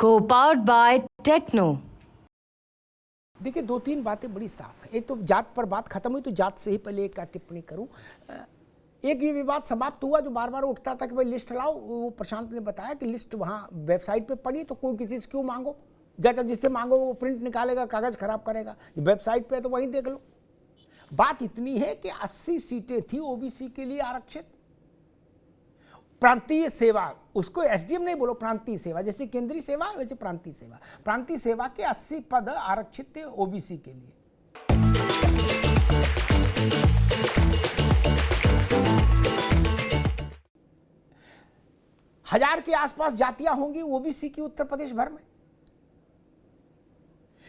Co-powered by Techno। देखिए, दो तीन बातें बड़ी साफ है। एक तो जात पर बात खत्म हुई, तो जात से ही पहले एक टिप्पणी करूं। एक ये विवाद समाप्त हुआ जो बार बार उठता था कि भाई लिस्ट लाओ। वो प्रशांत ने बताया कि लिस्ट वहां वेबसाइट पे पड़ी, तो कोई किसी से क्यों मांगो, जैसा जिससे मांगो वो प्रिंट निकालेगा, कागज खराब करेगा। वेबसाइट पे तो वहीं देख लो। बात इतनी है कि 80 सीटें थी ओबीसी के लिए आरक्षित। प्रांतीय सेवा, उसको एसडीएम नहीं बोलो, प्रांतीय सेवा, जैसे केंद्रीय सेवा वैसे प्रांतीय सेवा। प्रांतीय सेवा के 80 पद आरक्षित थे ओबीसी के लिए। हजार के आसपास जातियां होंगी ओबीसी की उत्तर प्रदेश भर में,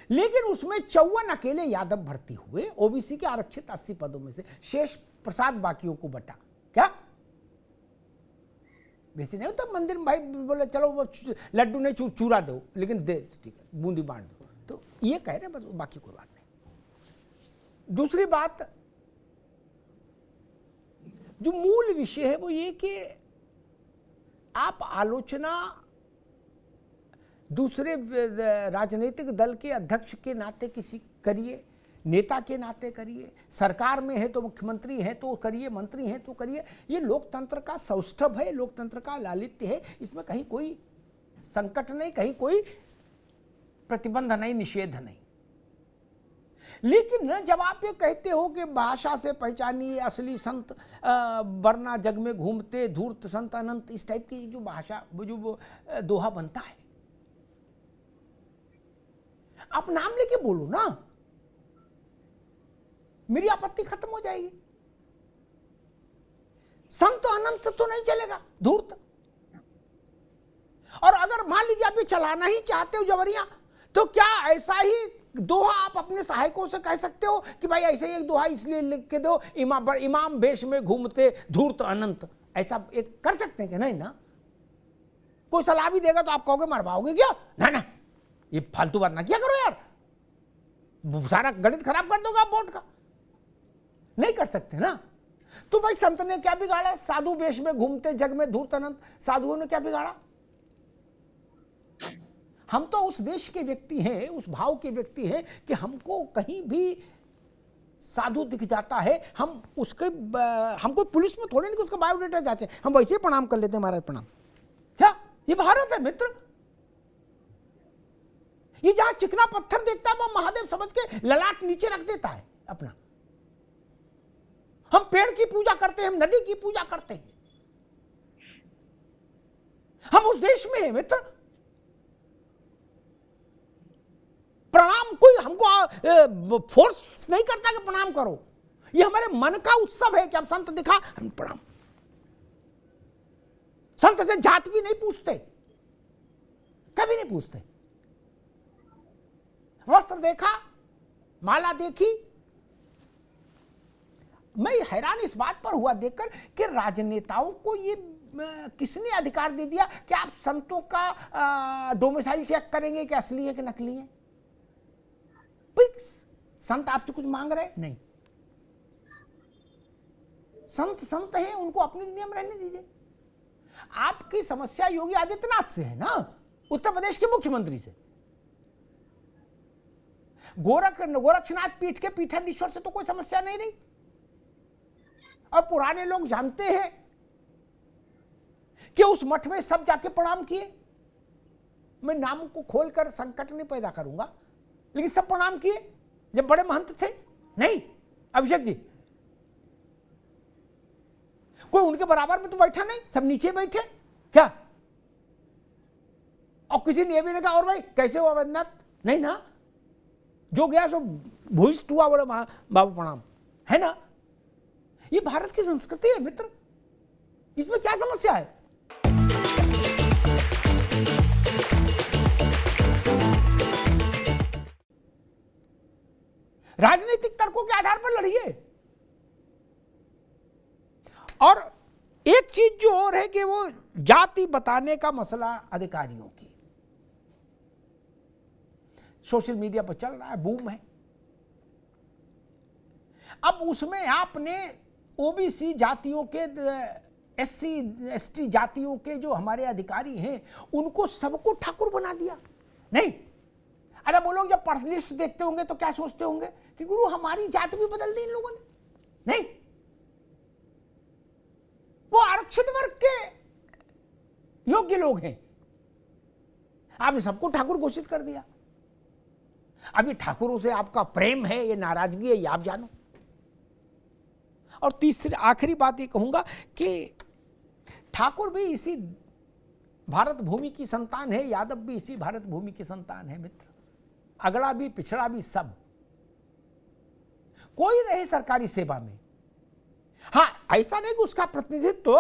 लेकिन उसमें 54 अकेले यादव भर्ती हुए ओबीसी के आरक्षित 80 पदों में से। शेष प्रसाद बाकियों को बटा। क्या वैसे नहीं होता मंदिर में, भाई बोले चलो वो लड्डू नहीं चूरा दो, लेकिन दे ठीक है बूंदी बांट दो, तो ये कह रहे बस, बाकी कोई बात नहीं। दूसरी बात, जो मूल विषय है वो ये कि आप आलोचना दूसरे राजनीतिक दल के अध्यक्ष के नाते किसी करिए, नेता के नाते करिए, सरकार में है तो मुख्यमंत्री है तो करिए, मंत्री है तो करिए। ये लोकतंत्र का सौष्ठव है, लोकतंत्र का लालित्य है। इसमें कहीं कोई संकट नहीं, कहीं कोई प्रतिबंध नहीं, निषेध नहीं। लेकिन जब आप ये कहते हो कि भाषा से पहचानिए असली संत, वरना जग में घूमते धूर्त संत अनंत, इस टाइप की जो भाषा, जो दोहा बनता है, आप नाम लेके बोलो ना, मेरी आपत्ति खत्म हो जाएगी। संत अनंत तो नहीं चलेगा, धूर्त। और अगर मान लीजिए आप ये चलाना ही चाहते हो जबरिया, तो क्या ऐसा ही दोहा आप अपने सहायकों से कह सकते हो कि भाई ऐसे ही एक दोहा इसलिए लिख के दो, इमाम वेश में घूमते धूर्त अनंत, ऐसा एक कर सकते हैं कि नहीं ना? कोई सलाह भी देगा तो आप कहोगे मरवाओगे क्या? ना ना, ये फालतू बात ना किया करो यार, सारा गणित खराब कर दोगे आप बोर्ड का। नहीं कर सकते ना। तो भाई संत ने क्या बिगाड़ा? साधु वेश में घूमते जग में धूर्त अनंत, साधुओं ने क्या बिगाड़ा? हम तो उस देश के व्यक्ति हैं, उस भाव के व्यक्ति हैं कि हमको कहीं भी साधु दिख जाता है, हम उसके, हमको पुलिस में थोड़े नहीं कि उसका बायोडाटा जांचे, हम वैसे ही प्रणाम कर लेते हैं, महाराज प्रणाम। क्या ये भारत है मित्र? ये जहां चिकना पत्थर देखता है वो महादेव समझ के ललाट नीचे रख देता है अपना। हम पेड़ की पूजा करते हैं, हम नदी की पूजा करते हैं, हम उस देश में हैं मित्र। प्रणाम कोई हमको फोर्स नहीं करता कि प्रणाम करो, ये हमारे मन का उत्सव है कि हम संत दिखा हम प्रणाम। संत से जात भी नहीं पूछते, कभी नहीं पूछते। वस्त्र देखा, माला देखी। मैं हैरान इस बात पर हुआ देखकर कि राजनेताओं को ये किसने अधिकार दे दिया कि आप संतों का डोमिसाइल चेक करेंगे कि असली है कि नकली है? संत आपसे कुछ मांग रहे नहीं, संत संत है, उनको अपनी दुनिया में रहने दीजिए। आपकी समस्या योगी आदित्यनाथ से है ना, उत्तर प्रदेश के मुख्यमंत्री से। गोरक्षनाथ पीठ के पीठाधीश्वर से तो कोई समस्या नहीं रही। और पुराने लोग जानते हैं कि उस मठ में सब जाके प्रणाम किए। मैं नाम को खोलकर संकट नहीं पैदा करूंगा, लेकिन सब प्रणाम किए जब बड़े महंत थे। नहीं अभिषेक जी, कोई उनके बराबर में तो बैठा नहीं, सब नीचे बैठे क्या? और किसी ने भी नहीं कहा और भाई कैसे हो अवैधनाथ? नहीं ना, जो गया सो भूइष्ठ हुआ, बोले बाबू प्रणाम, है ना? ये भारत की संस्कृति है मित्र, इसमें क्या समस्या है? राजनीतिक तर्कों के आधार पर लड़िए। और एक चीज जो और है कि वो जाति बताने का मसला अधिकारियों की सोशल मीडिया पर चल रहा है, बूम है। अब उसमें आपने ओबीसी जातियों के SC ST जातियों के जो हमारे अधिकारी हैं उनको सबको ठाकुर बना दिया। नहीं, अरे वो लोग जब पर्स लिस्ट देखते होंगे तो क्या सोचते होंगे कि गुरु हमारी जात भी बदल दी इन लोगों ने। नहीं, वो आरक्षित वर्ग के योग्य लोग हैं, आपने सबको ठाकुर घोषित कर दिया। अभी ठाकुरों से आपका प्रेम है, ये नाराजगी है, ये आप जानो। और तीसरी आखिरी बात ये कहूंगा कि ठाकुर भी इसी भारत भूमि की संतान है, यादव भी इसी भारत भूमि की संतान है मित्र। अगड़ा भी पिछड़ा भी सब, कोई रहे सरकारी सेवा में। हां, ऐसा नहीं कि उसका प्रतिनिधित्व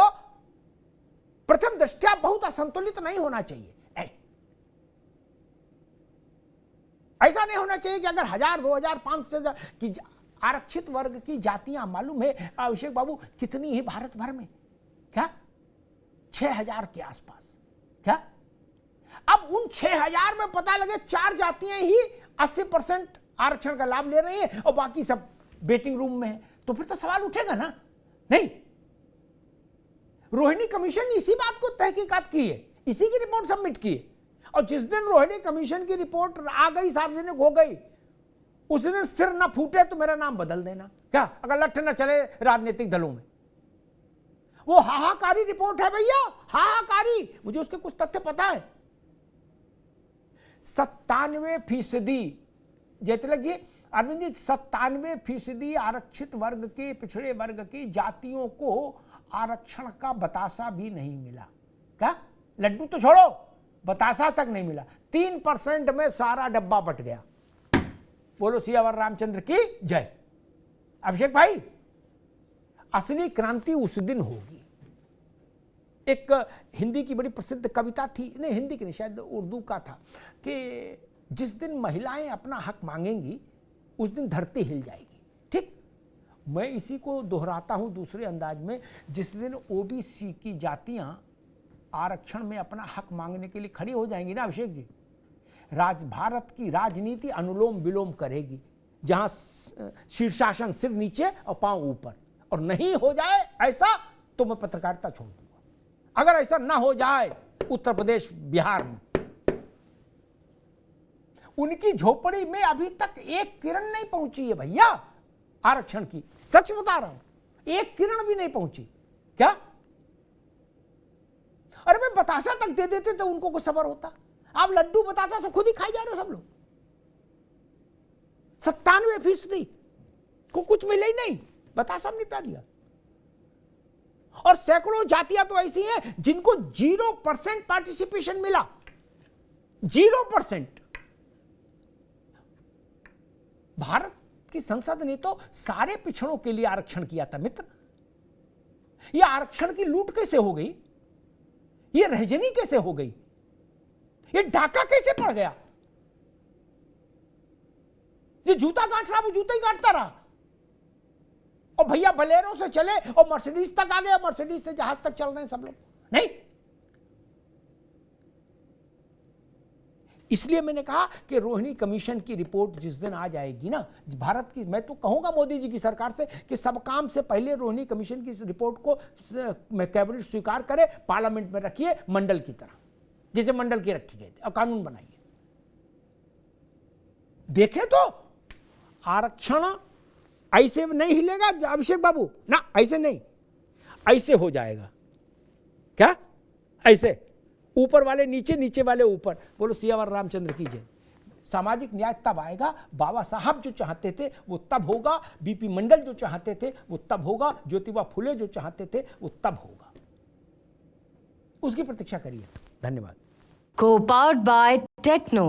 प्रथम दृष्टया बहुत असंतुलित नहीं होना चाहिए। ऐसा नहीं होना चाहिए कि अगर 1000, 2000, 500 की आरक्षित वर्ग की जातियां मालूम है अभिषेक बाबू कितनी है भारत भर में, क्या 6000 के आसपास। क्या अब उन 6000 में पता लगे 4 जातियां ही 80% आरक्षण का लाभ ले रही हैं और बाकी सब वेटिंग रूम में है, तो फिर तो सवाल उठेगा ना। नहीं, रोहिणी कमीशन ने इसी बात को तहकीकात की है, इसी की रिपोर्ट सबमिट की है। और जिस दिन रोहिणी कमीशन की रिपोर्ट आ गई, सार्वजनिक हो गई, उस दिन सिर न फूटे तो मेरा नाम बदल देना। क्या अगर लठ न चले राजनीतिक दलों में। वो हाहाकारी रिपोर्ट है भैया, हाहाकारी। मुझे उसके कुछ तथ्य पता है। 97% जयतिलक जी, अरविंद जी, 97% आरक्षित वर्ग के, पिछड़े वर्ग की जातियों को आरक्षण का बतासा भी नहीं मिला। क्या लड्डू तो छोड़ो, बतासा तक नहीं मिला। 3% में सारा डब्बा बट गया। बोलो सियावर रामचंद्र की जय। अभिषेक भाई, असली क्रांति उस दिन होगी। एक हिंदी की बड़ी प्रसिद्ध कविता थी, नहीं हिंदी की नहीं, शायद उर्दू का था, कि जिस दिन महिलाएं अपना हक मांगेंगी उस दिन धरती हिल जाएगी। ठीक, मैं इसी को दोहराता हूं दूसरे अंदाज में। जिस दिन ओबीसी की जातियां आरक्षण में अपना हक मांगने के लिए खड़ी हो जाएंगी ना अभिषेक जी, भारत की राजनीति अनुलोम विलोम करेगी, जहां शीर्षासन सिर नीचे और पांव ऊपर। और नहीं हो जाए ऐसा तो मैं पत्रकारिता छोड़ दूंगा। अगर ऐसा ना हो जाए उत्तर प्रदेश, बिहार में, उनकी झोपड़ी में अभी तक एक किरण नहीं पहुंची है भैया आरक्षण की। सच बता रहा हूं, एक किरण भी नहीं पहुंची। क्या? अरे भाई, बतासा तक दे देते तो उनको कुछ सबर होता। आप लड्डू बतासा सब खुद ही खाई जा रहे हो सब लोग। 97% को कुछ मिले ही नहीं, बतासा में निपटा दिया। और सैकड़ों जातियां तो ऐसी हैं जिनको 0% पार्टिसिपेशन मिला। 0%। भारत की संसद ने तो सारे पिछड़ों के लिए आरक्षण किया था मित्र। यह आरक्षण की लूट कैसे हो गई? ये रहजनी कैसे हो गई? ये डाका कैसे पड़ गया? ये जूता गांठ रहा, वो जूता ही गांठता रहा। और भैया बलेरो से चले और मर्सिडीज तक आ गए, मर्सिडीज से जहाज तक चल रहे हैं सब लोग। नहीं, इसलिए मैंने कहा कि रोहिणी कमीशन की रिपोर्ट जिस दिन आ जाएगी ना भारत की, मैं तो कहूंगा मोदी जी की सरकार से कि सब काम से पहले रोहिणी कमीशन की रिपोर्ट को कैबिनेट स्वीकार करे, पार्लियामेंट में रखिए मंडल की तरह, जैसे मंडल की रखी गई थी, और कानून बनाइए। देखें तो आरक्षण ऐसे नहीं हिलेगा अभिषेक बाबू ना, ऐसे नहीं, ऐसे हो जाएगा। क्या? ऐसे ऊपर वाले नीचे, नीचे वाले ऊपर। बोलो सियावर रामचंद्र की जय। सामाजिक न्याय तब आएगा, बाबा साहब जो चाहते थे वो तब होगा, बीपी मंडल जो चाहते थे वो तब होगा, ज्योतिबा फुले जो चाहते थे वो तब होगा। उसकी प्रतीक्षा करिए। धन्यवाद। Co-powered by Techno.